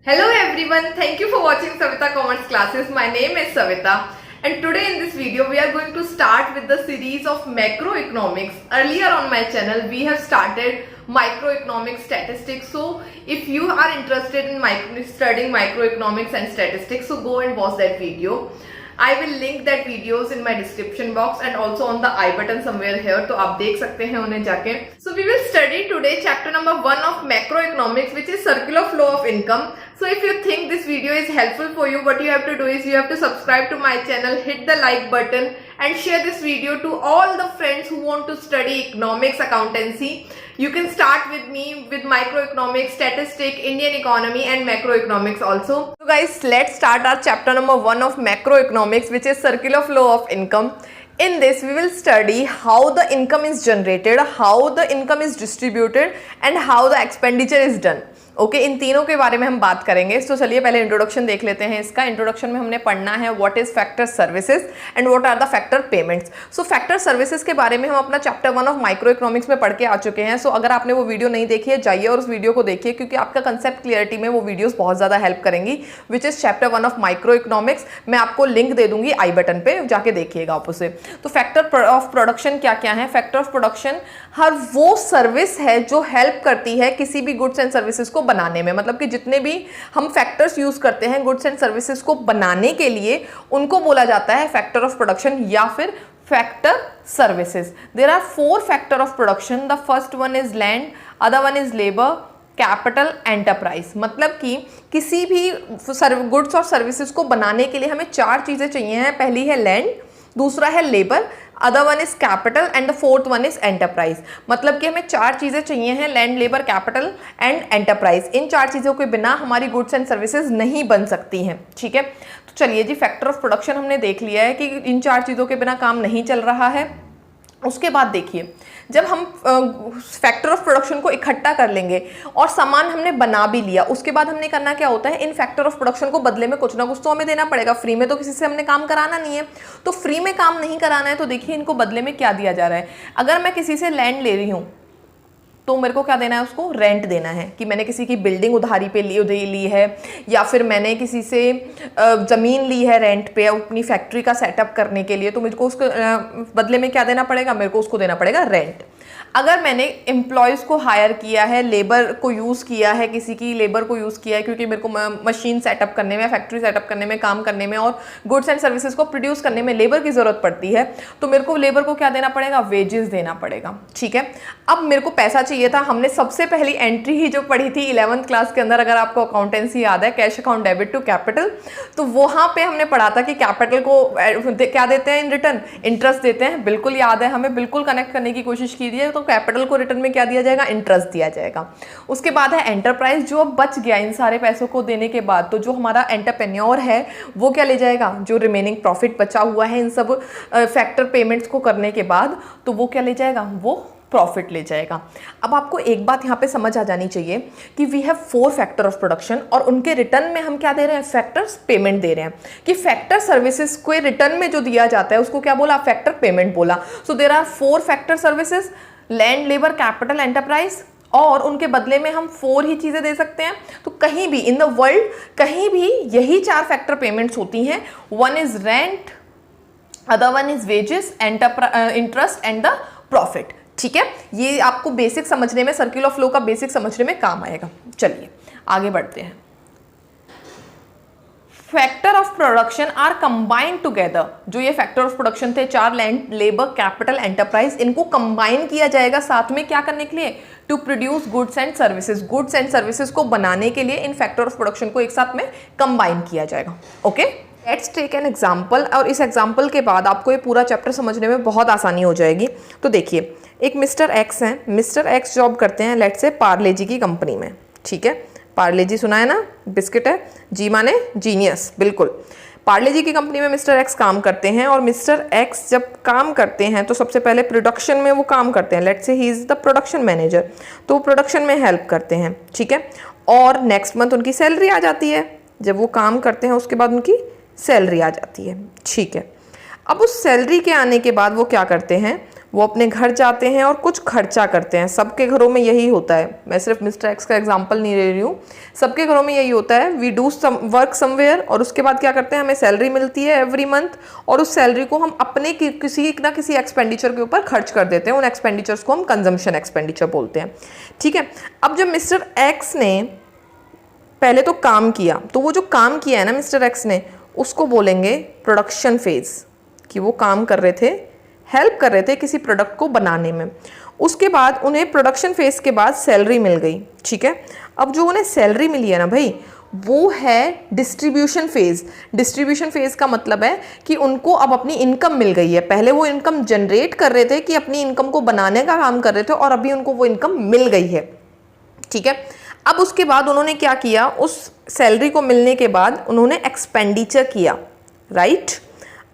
Hello everyone, thank you for watching Savita Commerce classes. My name is Savita and today in this video we are going to start with the series of macroeconomics. Earlier on my channel we have started microeconomic statistics. So if you are interested in studying microeconomics and statistics, so go and watch that video. I will link that videos in my description box and also on the I button somewhere here, तो आप देख सकते हैं उन्हें जाके. So we will study today chapter number 1 of macroeconomics, which is circular flow of income. So if you think this video is helpful for you, what you have to do is you have to subscribe to my channel, hit the like button and share this video to all the friends who want to study economics, accountancy. You can start with me with microeconomics, statistics, Indian economy and macroeconomics also. So guys, let's start our chapter number 1 of macroeconomics, which is circular flow of income. In this we will study how the income is generated, how the income is distributed and how the expenditure is done. Okay in तीनों के बारे में हम बात करेंगे. तो चलिए पहले इंट्रोडक्शन देख लेते हैं. इसका इंट्रोडक्शन में हमने पढ़ना है what is factor services and what are the factor payments. So factor services के बारे में हम अपना चैप्टर 1 ऑफ माइक्रो इकोनॉमिक्स में पढ़ के आ चुके हैं. सो अगर आपने वो वीडियो नहीं देखी है जाइए और उस वीडियो को देखिए, क्योंकि आपका कंसेप्ट क्लियरिटी में वो वीडियोस बहुत ज़्यादा हेल्प करेंगी, which is chapter 1 of micro economics. मैं आपको लिंक दे दूंगी आई बटन पे, जाके देखिएगा आप उसे. तो फैक्टर ऑफ प्रोडक्शन क्या क्या है? फैक्टर ऑफ प्रोडक्शन हर वो सर्विस है जो हेल्प करती है किसी भी गुड्स एंड सर्विसेज को बनाने में. मतलब कि जितने भी हम फैक्टर्स यूज करते हैं गुड्स एंड सर्विसेज को बनाने के लिए, उनको बोला जाता है फैक्टर ऑफ प्रोडक्शन या फिर factor services. There are 4 factor of production. The first one is land, other one is labour, capital, enterprise. मतलब कि किसी भी गुड्स और सर्विसेज को बनाने के लिए हमें 4 चीजें चाहिए हैं. पहली है लैंड, दूसरा है labour, other one is capital and the fourth one is enterprise. मतलब कि हमें 4 चीजें चाहिए हैं, land, labour, capital and enterprise. इन 4 चीजों के बिना हमारी गुड्स एंड सर्विसेज नहीं बन सकती हैं. ठीक है, तो चलिए जी, फैक्टर ऑफ प्रोडक्शन हमने देख लिया है कि इन 4 चीजों के बिना काम नहीं चल रहा है. उसके बाद देखिए, जब हम फैक्टर ऑफ प्रोडक्शन को इकट्ठा कर लेंगे और सामान हमने बना भी लिया, उसके बाद हमने करना क्या होता है, इन फैक्टर ऑफ प्रोडक्शन को बदले में कुछ ना कुछ तो हमें देना पड़ेगा. फ्री में तो किसी से हमने काम कराना नहीं है. तो फ्री में काम नहीं कराना है तो देखिए इनको बदले में क्या दिया जा रहा है. अगर मैं किसी से लैंड ले रही हूँ तो मेरे को क्या देना है, उसको रेंट देना है. कि मैंने किसी की बिल्डिंग उधारी पे ली है, या फिर मैंने किसी से ज़मीन ली है रेंट पे अपनी फैक्ट्री का सेटअप करने के लिए, तो मुझको उसको बदले में क्या देना पड़ेगा, मेरे को उसको देना पड़ेगा रेंट. अगर मैंने एम्प्लॉयज़ को हायर किया है, लेबर को यूज़ किया है, किसी की लेबर को यूज़ किया है क्योंकि मेरे को मशीन सेटअप करने में, फैक्ट्री सेटअप करने में, काम करने में और गुड्स एंड सर्विसेज को प्रोड्यूस करने में लेबर की ज़रूरत पड़ती है, तो मेरे को लेबर को क्या देना पड़ेगा, वेजेस देना पड़ेगा. ठीक है, अब मेरे को पैसा चाहिए था. हमने सबसे पहली एंट्री ही जो पढ़ी थी 11th क्लास के अंदर, अगर आपको अकाउंटेंसी याद है, cash account debit to capital, तो वहाँ पे हमने पढ़ा था कि कैपिटल को क्या देते हैं इन रिटर्न, इंटरेस्ट देते हैं. बिल्कुल याद है, हमें बिल्कुल कनेक्ट करने की कोशिश की है. तो कैपिटल को रिटर्न में क्या दिया जाएगा, इंटरेस्ट दिया जाएगा. उसके बाद है एंटरप्राइज, जो अब बच गया इन सारे पैसों को देने के बाद, तो जो हमारा एंटरप्रेन्योर है वो क्या ले जाएगा, जो रिमेनिंग प्रॉफिट बचा हुआ है इन सब फैक्टर पेमेंट्स को करने के बाद, तो वो क्या ले जाएगा, वो प्रॉफिट ले जाएगा. अब आपको एक बात यहाँ पे समझ आ जानी चाहिए कि we have 4 factor of production और उनके रिटर्न में हम क्या दे रहे हैं, फैक्टर्स पेमेंट दे रहे हैं. कि फैक्टर सर्विसेज को रिटर्न में जो दिया जाता है उसको क्या बोला, फैक्टर पेमेंट बोला. So there are 4 factor services, land, labour, capital, enterprise, और उनके बदले में हम 4 ही चीजें दे सकते हैं. तो कहीं भी इन द वर्ल्ड कहीं भी यही 4 फैक्टर पेमेंट्स होती हैं. One is rent, other one is wages, interest and the profit. ठीक है, ये आपको बेसिक समझने में, सर्कुलर फ्लो का बेसिक समझने में काम आएगा. चलिए आगे बढ़ते हैं. Factor of production are combined together. जो ये फैक्टर ऑफ प्रोडक्शन थे 4, लैंड, लेबर, कैपिटल, एंटरप्राइज, इनको कंबाइन किया जाएगा साथ में क्या करने के लिए, to produce goods and services. Goods and services को बनाने के लिए इन फैक्टर ऑफ प्रोडक्शन को एक साथ में कंबाइन किया जाएगा. Okay, let's take an example. और इस एग्जाम्पल के बाद आपको ये पूरा चैप्टर समझने में बहुत आसानी हो जाएगी. तो देखिए, एक मिस्टर एक्स हैं. मिस्टर एक्स जॉब करते हैं लेट्स से पार्ले जी की कंपनी में. ठीक है, पार्ले जी सुना है ना, बिस्किट है, जी माने जीनियस, बिल्कुल. पार्ले जी की कंपनी में मिस्टर एक्स काम करते हैं. और मिस्टर एक्स जब काम करते हैं तो सबसे पहले प्रोडक्शन में वो काम करते हैं. Let's say he is the production manager, तो वो प्रोडक्शन में हेल्प करते हैं. ठीक है, और नेक्स्ट मंथ उनकी सैलरी आ जाती है. जब वो काम करते हैं उसके बाद उनकी सैलरी आ जाती है. ठीक है, अब उस सैलरी के आने के बाद वो क्या करते हैं, वो अपने घर जाते हैं और कुछ खर्चा करते हैं। सबके घरों में यही होता है, मैं सिर्फ मिस्टर एक्स का एग्जांपल नहीं ले रही हूँ, सबके घरों में यही होता है। We do some work somewhere और उसके बाद क्या करते हैं, हमें सैलरी मिलती है एवरी मंथ और उस सैलरी को हम अपने किसी ना किसी एक्सपेंडिचर के ऊपर खर्च कर देते हैं। उन एक्सपेंडिचर्स को हम कंजम्पशन एक्सपेंडिचर बोलते हैं, ठीक है। अब जब मिस्टर एक्स ने पहले तो काम किया, तो वो जो काम किया है ना मिस्टर एक्स ने, उसको बोलेंगे प्रोडक्शन फेज, कि वो काम कर रहे थे, हेल्प कर रहे थे किसी प्रोडक्ट को बनाने में। उसके बाद उन्हें प्रोडक्शन फेज के बाद सैलरी मिल गई, ठीक है। अब जो उन्हें सैलरी मिली है ना भाई, वो है डिस्ट्रीब्यूशन फेज। डिस्ट्रीब्यूशन फेज का मतलब है कि उनको अब अपनी इनकम मिल गई है। पहले वो इनकम जनरेट कर रहे थे कि अपनी इनकम को बनाने का काम कर रहे थे, और अभी उनको वो इनकम मिल गई है, ठीक है। अब उसके बाद उन्होंने क्या किया, उस सैलरी को मिलने के बाद उन्होंने एक्सपेंडिचर किया, राइट।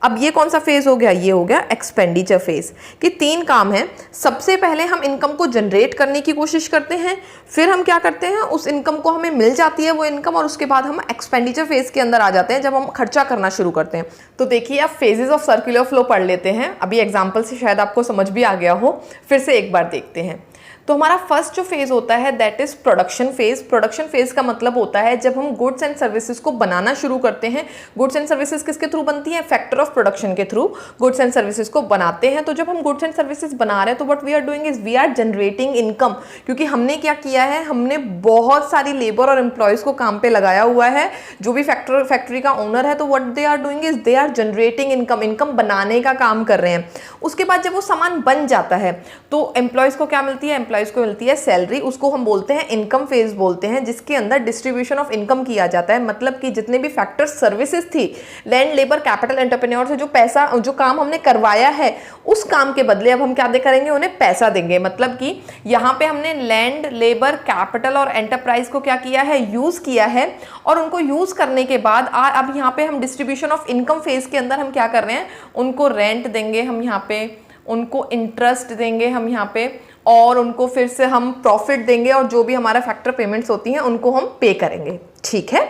अब ये कौन सा फेज हो गया, ये हो गया एक्सपेंडिचर फेज, कि 3 काम है। सबसे पहले हम इनकम को जनरेट करने की कोशिश करते हैं, फिर हम क्या करते हैं, उस इनकम को हमें मिल जाती है वो इनकम, और उसके बाद हम एक्सपेंडिचर फेज के अंदर आ जाते हैं, जब हम खर्चा करना शुरू करते हैं। तो देखिए आप फेजेस ऑफ सर्कुलर फ्लो पढ़ लेते हैं, अभी एग्जाम्पल से शायद आपको समझ भी आ गया हो, फिर से एक बार देखते हैं। तो हमारा फर्स्ट जो फेज होता है that is production phase. Production phase का मतलब होता है जब हम गुड्स एंड सर्विसेज को बनाना शुरू करते हैं। गुड्स एंड सर्विसेज किसके थ्रू बनती है, फैक्टर ऑफ प्रोडक्शन के थ्रू गुड्स एंड सर्विसेज को बनाते हैं। तो जब हम गुड्स एंड सर्विसेज बना रहे हैं तो what we are doing is we are generating income, क्योंकि हमने क्या किया है, हमने बहुत सारी लेबर और एम्प्लॉयज को काम पे लगाया हुआ है। जो भी फैक्ट्री का ओनर है, तो what they are doing is they are generating income, income बनाने का काम कर रहे हैं। उसके बाद जब वो सामान बन जाता है तो एम्प्लॉयज को क्या मिलती है, एम्प्लॉयज को मिलती है सैलरी, उसको हम बोलते हैं इनकम फेज बोलते हैं, जिसके अंदर डिस्ट्रीब्यूशन ऑफ इनकम किया जाता है। मतलब कि जितने भी फैक्टर सर्विसेज थी, लैंड लेबर कैपिटल एंटरप्रेन्योर से जो पैसा, जो काम हमने करवाया है, उस काम के बदले अब हम क्या दे करेंगे, उन्हें पैसा देंगे। मतलब कि यहाँ पे हमने लैंड लेबर कैपिटल और एंटरप्राइज को क्या किया है, यूज किया है, और उनको यूज करने के बाद अब यहाँ पे हम डिस्ट्रीब्यूशन ऑफ इनकम फेज के अंदर हम क्या कर रहे हैं, उनको रेंट देंगे हम यहाँ पे, उनको इंटरेस्ट देंगे हम यहाँ पे, और उनको फिर से हम प्रॉफिट देंगे, और जो भी हमारा फैक्टर पेमेंट्स होती हैं उनको हम पे करेंगे, ठीक है।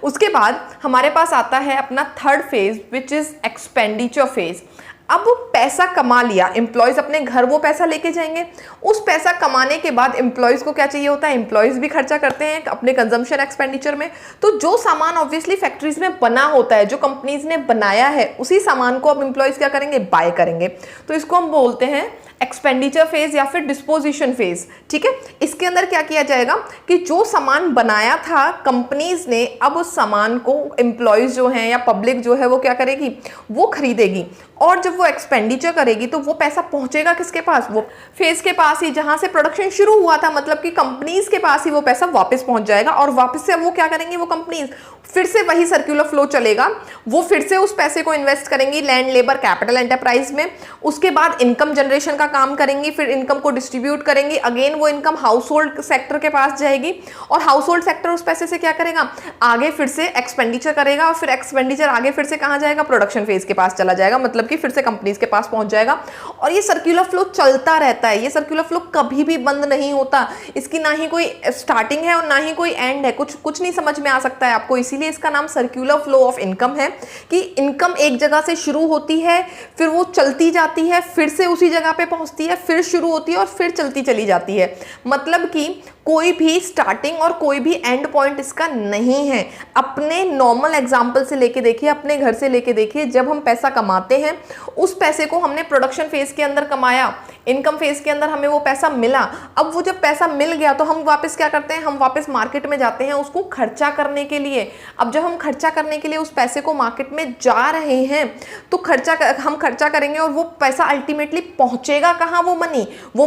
उसके बाद हमारे पास आता है अपना third phase which is expenditure phase. अब वो पैसा कमा लिया, एम्प्लॉयज अपने घर वो पैसा लेके जाएंगे। उस पैसा कमाने के बाद एम्प्लॉयज को क्या चाहिए होता है, एम्प्लॉयज भी खर्चा करते हैं अपने कंजम्पशन एक्सपेंडिचर में। तो जो सामान ऑब्वियसली फैक्ट्रीज में बना होता है, जो कंपनीज ने बनाया है, उसी सामान को अब एम्प्लॉयज क्या करेंगे, बाय करेंगे। तो इसको हम बोलते हैं एक्सपेंडिचर फेज या फिर डिस्पोजिशन फेज, ठीक है। इसके अंदर क्या किया जाएगा कि जो सामान बनाया था कंपनीज ने, अब उस सामान को एम्प्लॉयज जो हैं या पब्लिक जो है वो क्या करेगी, वो खरीदेगी, और जब वो एक्सपेंडिचर करेगी तो वो पैसा पहुंचेगा किसके पास, वो फेज के पास ही जहां से प्रोडक्शन शुरू हुआ था। मतलब कि कंपनीज के पास ही वो पैसा वापस पहुंच जाएगा, और वापस से वो क्या करेंगे, वो कंपनीज फिर से वही सर्कुलर फ्लो चलेगा। वो फिर से उस पैसे को इन्वेस्ट करेंगी लैंड लेबर कैपिटल एंटरप्राइज में, उसके बाद इनकम जनरेशन का काम करेंगी, फिर इनकम को डिस्ट्रीब्यूट करेंगी। अगेन वो इनकम हाउस होल्ड सेक्टर के पास जाएगी, और हाउस होल्ड सेक्टर उस पैसे से क्या करेगा, आगे फिर से एक्सपेंडिचर करेगा, और फिर एक्सपेंडिचर आगे फिर से कहाँ जाएगा, प्रोडक्शन फेज के पास चला जाएगा। मतलब कि फिर से कंपनीज के पास पहुंच जाएगा, और ये सर्कुलर फ्लो चलता रहता है। ये सर्कुलर फ्लो कभी भी बंद नहीं होता, इसकी ना ही कोई स्टार्टिंग है और ना ही कोई एंड है। कुछ नहीं समझ में आ सकता है आपको, इसीलिए इसका नाम सर्कुलर फ्लो ऑफ इनकम है, कि इनकम एक जगह से शुरू होती है, फिर वो चलती जाती है, फिर से उसी जगह पे पहुंचती है, फिर शुरू होती है और फिर चलती चली जाती है। मतलब कि कोई भी स्टार्टिंग और कोई भी एंड पॉइंट इसका नहीं है। अपने नॉर्मल एग्जांपल से लेके देखिए, अपने घर से लेके देखिए, जब हम पैसा कमाते हैं, उस पैसे को हमने प्रोडक्शन फेज के अंदर कमाया, इनकम फेज के अंदर हमें वो पैसा मिला। अब वो जब पैसा मिल गया तो हम वापस क्या करते हैं, हम वापस मार्केट में जाते हैं उसको खर्चा करने के लिए। अब जब हम खर्चा करने के लिए उस पैसे को मार्केट में जा रहे हैं, तो हम खर्चा करेंगे, और वो पैसा अल्टीमेटली पहुंचेगा कहाँ, वो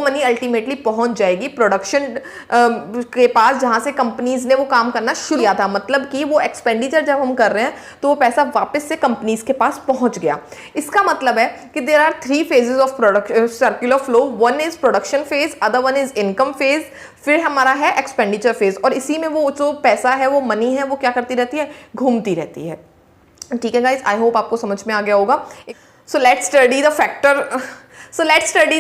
मनी अल्टीमेटली पहुंच जाएगी प्रोडक्शन के पास, जहां से कंपनीज ने वो काम करना शुरू किया था। मतलब कि वो एक्सपेंडिचर जब हम कर रहे हैं तो वो पैसा वापस से कंपनीज के पास पहुंच गया। इसका मतलब है कि there are 3 phases of circular flow. One is production phase, other one is income phase, फिर हमारा है एक्सपेंडिचर फेज, और इसी में वो जो पैसा है, वो मनी है, वो क्या करती रहती है, घूमती रहती है। ठीक है गाइज, आई होप आपको समझ में आ गया होगा। So let's study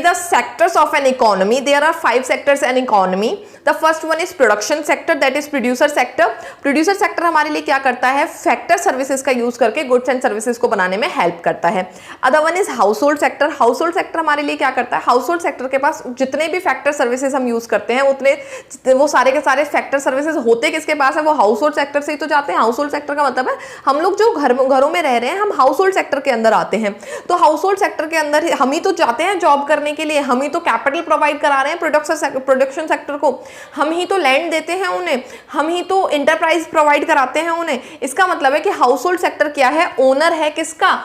the sectors of an economy. There are 5 sectors in economy. The first one is production sector, that is producer sector. Producer sector हमारे लिए क्या करता है, फैक्टर सर्विसेज का यूज करके गुड्स एंड सर्विसेज को बनाने में हेल्प करता है। Other one is household sector. House hold sector हमारे लिए क्या करता है, हाउस होल्ड सेक्टर के पास जितने भी फैक्टर सर्विसेज हम यूज करते हैं उतने वो सारे के सारे फैक्टर सर्विसेज होते किसके पास है, वो हाउस होल्ड सेक्टर से ही तो जाते हैं। हाउस होल्ड सेक्टर का मतलब है हम लोग जो घरों में रह रहे हैं, हम हाउस होल्ड सेक्टर के अंदर आते हैं। तो हाउस होल्ड सेक्टर के अंदर हम ही तो जाते हैं जॉब करने के लिए, हम ही तो कैपिटल प्रोवाइड करा रहे हैं प्रोडक्शन सेक्टर को, हम ही तो लैंड देते हैं उन्हें, हम ही तो इंटरप्राइज प्रोवाइड कराते हैं उन्हें। इसका मतलब है कि हाउस होल्ड सेक्टर क्या है, ओनर है किसका,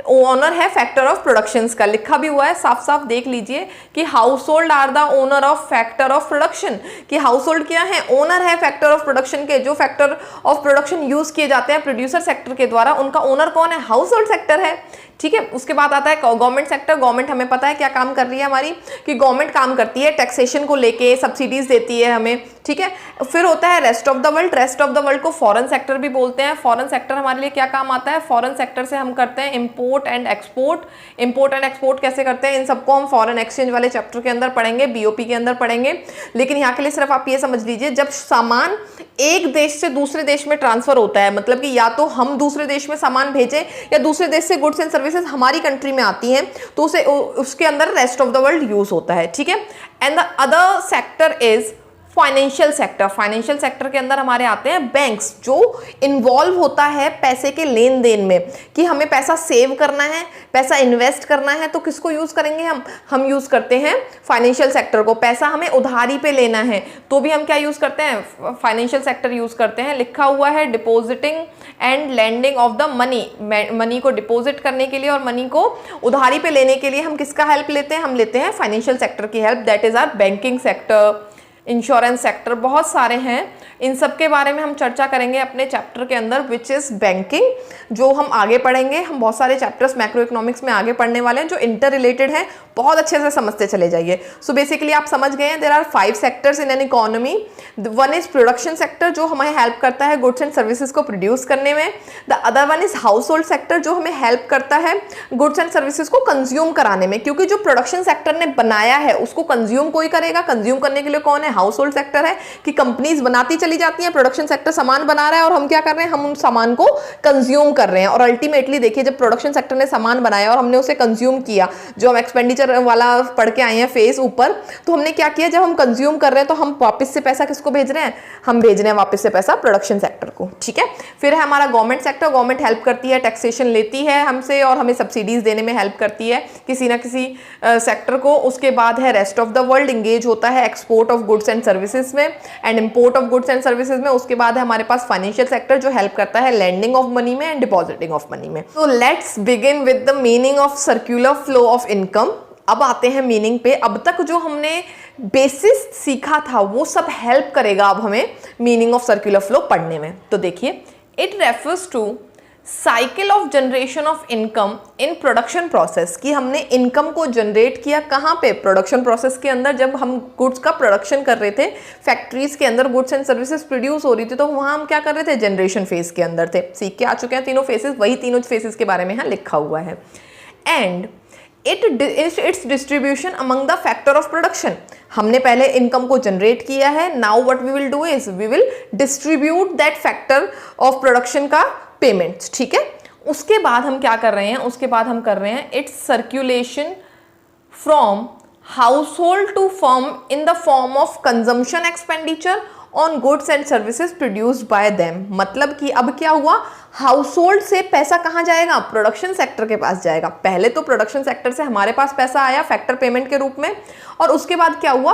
ओनर है फैक्टर ऑफ प्रोडक्शंस का। लिखा भी हुआ है, साफ साफ देख लीजिए कि household are the owner of factor of production, कि हाउस होल्ड क्या है, ओनर है फैक्टर ऑफ प्रोडक्शन के। जो फैक्टर ऑफ प्रोडक्शन यूज किए जाते हैं प्रोड्यूसर सेक्टर के द्वारा, उनका ओनर कौन है, हाउस होल्ड सेक्टर है। ठीक है, उसके बाद आता है गवर्नमेंट सेक्टर। गवर्नमेंट हमें पता है क्या काम कर रही है हमारी, कि गवर्नमेंट काम करती है टैक्सेशन को लेके, सब्सिडीज देती है हमें। ठीक है, फिर होता है rest of the world. Rest of the world को फॉरेन सेक्टर भी बोलते हैं। फॉरेन सेक्टर हमारे लिए क्या काम आता है, फॉरेन सेक्टर से हम करते हैं import and export. Import and export कैसे करते हैं, इन सबको हम फॉरेन एक्सचेंज वाले चैप्टर के अंदर पढ़ेंगे, बीओपी के अंदर पढ़ेंगे। लेकिन यहाँ के लिए सिर्फ आप ये समझ लीजिए, जब सामान एक देश से दूसरे देश में ट्रांसफर होता है, मतलब कि या तो हम दूसरे देश में सामान भेजें या दूसरे देश से गुड्स एंड सर्विसेज हमारी कंट्री में आती हैं, तो उसे उसके अंदर rest of the world use होता है। ठीक है, and the other sector is financial sector. Financial sector के अंदर हमारे आते हैं बैंक्स, जो इन्वॉल्व होता है पैसे के लेन देन में, कि हमें पैसा सेव करना है, पैसा इन्वेस्ट करना है, तो किसको यूज करेंगे हम यूज करते हैं फाइनेंशियल सेक्टर को। पैसा हमें उधारी पे लेना है तो भी हम क्या यूज करते हैं, फाइनेंशियल सेक्टर यूज करते हैं। लिखा हुआ है depositing and lending of the money. Money को डिपॉजिट करने के लिए और मनी को उधारी पे लेने के लिए हम किसका हेल्प लेते हैं, हम लेते हैं फाइनेंशियल सेक्टर की help, that is our banking sector, insurance sector, बहुत सारे हैं। इन सब के बारे में हम चर्चा करेंगे अपने चैप्टर के अंदर, विच इज़ बैंकिंग, जो हम आगे पढ़ेंगे। हम बहुत सारे चैप्टर्स मैक्रो इकोनॉमिक्स में आगे पढ़ने वाले हैं जो इंटर रिलेटेड हैं, बहुत अच्छे से समझते चले जाइए। सो बेसिकली आप समझ गए हैं, there are 5 sectors in an economy. One is production sector, जो हमें हेल्प करता है गुड्स एंड सर्विसेज को प्रोड्यूस करने में। The other one is household sector, जो हमें हेल्प करता है गुड्स एंड सर्विसेज को कंज्यूम कराने में, क्योंकि जो प्रोडक्शन सेक्टर ने बनाया है उसको कंज्यूम कोई करेगा। कंज्यूम करने के लिए कौन है, हाउस होल्ड सेक्टर है, कि कंपनीज बनाती चली जाती हैं, प्रोडक्शन सेक्टर सामान बना रहा है और हम क्या कर रहे हैं, हम उन सामान को कंज्यूम कर रहे हैं। और अल्टीमेटली देखिए, जब प्रोडक्शन सेक्टर ने सामान बनाया और हमने उसे कंज्यूम किया, जो हम एक्सपेंडिचर वाला पढ़ के आए हैं फेज ऊपर, तो हमने क्या किया, जब हम कंज्यूम कर रहे हैं तो हम वापस से पैसा किसको भेज रहे हैं, हम भेज रहे हैं वापस से पैसा प्रोडक्शन सेक्टर को। ठीक है, फिर है हमारा गवर्नमेंट सेक्टर। गवर्नमेंट हेल्प करती है, टैक्सेशन लेती है हमसे और हमें सब्सिडीज देने में हेल्प करती है किसी ना किसी सेक्टर को। उसके बाद है rest of the world, engage होता है export of goods and services में and import of goods and services में। उसके बाद है हमारे पास फाइनेंशियल सेक्टर, जो हेल्प करता है लैंडिंग ऑफ मनी में एंड डिपॉजिटिंग ऑफ मनी में। तो let's begin with the meaning of circular flow of income. अब आते हैं मीनिंग पे। अब तक जो हमने बेसिस सीखा था वो सब हेल्प करेगा अब हमें मीनिंग ऑफ सर्कुलर फ्लो पढ़ने में। तो देखिए, it refers to cycle of generation of income in production process, कि हमने इनकम को जनरेट किया कहाँ पे, प्रोडक्शन प्रोसेस के अंदर। जब हम गुड्स का प्रोडक्शन कर रहे थे, फैक्ट्रीज के अंदर गुड्स एंड सर्विसेज प्रोड्यूस हो रही थी, तो वहाँ हम क्या कर रहे थे, जनरेशन फेज के अंदर थे। सीख के आ चुके हैं तीनों फेसेस, वही तीनों फेसेस के बारे में यहाँ लिखा हुआ है। And its distribution among the factor of production, हमने पहले इनकम को जनरेट किया है, now what we will do is we will distribute that factor of production का पेमेंट्स। ठीक है, उसके बाद हम क्या कर रहे हैं, उसके बाद हम कर रहे हैं its circulation from household to firm in the form of consumption expenditure on goods and services produced by them. मतलब कि अब क्या हुआ, हाउस होल्ड से पैसा कहाँ जाएगा, प्रोडक्शन सेक्टर के पास जाएगा। पहले तो प्रोडक्शन सेक्टर से हमारे पास पैसा आया फैक्टर पेमेंट के रूप में, और उसके बाद क्या हुआ,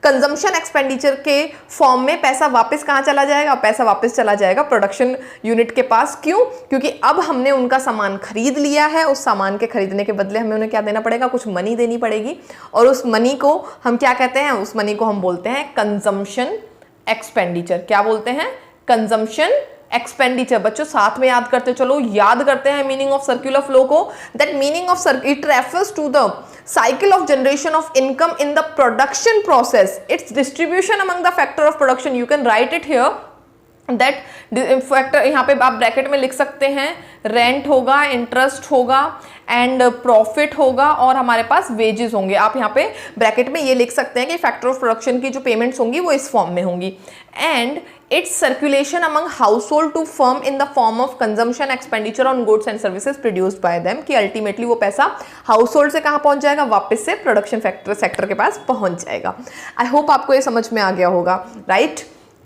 कंजम्पशन एक्सपेंडिचर के फॉर्म में पैसा वापस कहाँ चला जाएगा, पैसा वापस चला जाएगा प्रोडक्शन यूनिट के पास। क्यों, क्योंकि अब हमने उनका सामान खरीद लिया है, उस सामान के खरीदने के बदले हमें उन्हें क्या देना पड़ेगा, कुछ मनी देनी पड़ेगी, और उस मनी को हम क्या कहते हैं, उस मनी को हम बोलते हैं कंजम्पशन एक्सपेंडिचर। क्या बोलते हैं, कंजम्पशन एक्सपेंडिचर। बच्चों साथ में याद करते चलो, याद करते हैं मीनिंग ऑफ सर्कुलर फ्लो को। That meaning of it refers to the cycle of generation of income in the production process, its distribution among the factor of production, you can write it here, that factor यहाँ पे आप bracket में लिख सकते हैं, rent होगा, interest होगा and profit होगा और हमारे पास वेजेस होंगे। आप यहाँ पे ब्रैकेट में ये लिख सकते हैं कि फैक्टर ऑफ प्रोडक्शन की जो पेमेंट्स होंगी वो इस फॉर्म में होंगी। And its circulation among household to firm in the form of consumption expenditure on goods and services produced by them, कि अल्टीमेटली वो पैसा हाउस होल्ड से कहाँ पहुंच जाएगा, वापस से प्रोडक्शन फैक्टर सेक्टर के पास पहुंच जाएगा। आई होप आपको ये समझ में आ गया होगा, राइट?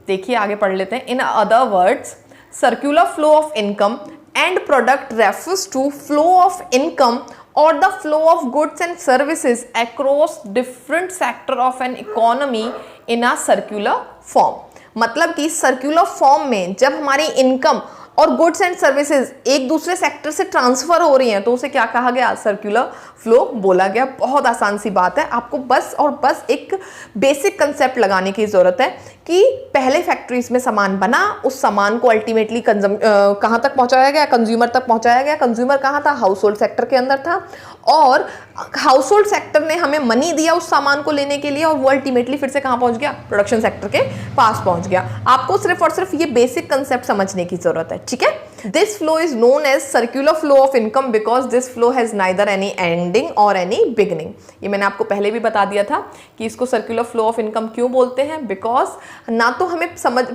देखिए आगे पढ़ लेते हैं। In other words, circular flow of income and product refers to flow of income or the flow of goods and services across different sector of an economy in a circular form। मतलब कि circular form में जब हमारी income और goods and services एक दूसरे sector से transfer हो रही हैं तो उसे क्या कहा गया, सर्कुलर फ्लो बोला गया। बहुत आसान सी बात है, आपको बस और बस एक बेसिक कंसेप्ट लगाने की ज़रूरत है कि पहले फैक्ट्रीज में सामान बना, उस सामान को अल्टीमेटली कहाँ तक पहुँचाया गया, कंज्यूमर तक पहुँचाया गया। कंज्यूमर कहाँ था, हाउस होल्ड सेक्टर के अंदर था, और हाउस होल्ड सेक्टर ने हमें मनी दिया उस सामान को लेने के लिए और वो अल्टीमेटली फिर से कहाँ पहुँच गया, प्रोडक्शन सेक्टर के पास पहुँच गया। आपको सिर्फ और सिर्फ ये बेसिक कंसेप्ट समझने की ज़रूरत है, ठीक है? This flow is known as circular flow of income because this flow has neither any ending और एनी बिगिनिंग। ये मैंने आपको पहले भी बता दिया था कि इसको सर्कुलर फ्लो ऑफ इनकम क्यों बोलते हैं, बिकॉज ना तो हमें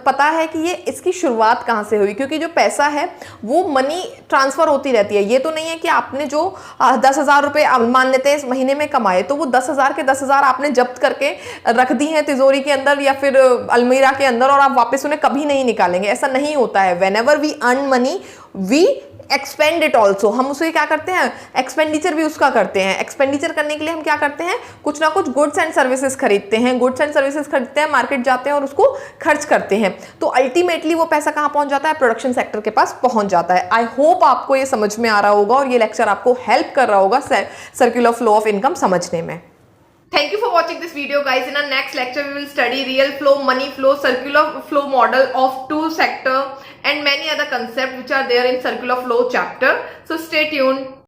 पता है कि ये इसकी शुरुआत कहाँ से हुई, क्योंकि जो पैसा है वो मनी ट्रांसफर होती रहती है। ये तो नहीं है कि आपने जो 10,000 रुपये मान लेते हैं इस महीने में कमाए, तो वो 10,000 के 10,000 आपने जब्त करके रख दी हैं तिजोरी के अंदर या फिर अलमीरा के अंदर और आप वापस उन्हें कभी नहीं निकालेंगे। ऐसा नहीं होता है। Whenever we earn money we expend it also. हम उसे क्या करते हैं, एक्सपेंडिचर भी उसका करते हैं। एक्सपेंडिचर करने के लिए हम क्या करते हैं, कुछ ना कुछ गुड्स एंड सर्विसेज खरीदते हैं, गुड्स एंड सर्विसेज खरीदते हैं, मार्केट जाते हैं और उसको खर्च करते हैं। तो अल्टीमेटली वो पैसा कहाँ पहुंच जाता है, प्रोडक्शन सेक्टर के पास पहुंच जाता है। आई होप आपको ये समझ में आ रहा होगा और ये लेक्चर आपको हेल्प कर रहा होगा सर्कुलर फ्लो ऑफ इनकम समझने में। Thank you for watching this video, guys. In our next lecture, we will study real flow, money flow, circular flow model of two sector and many other concepts which are there in circular flow chapter. So stay tuned.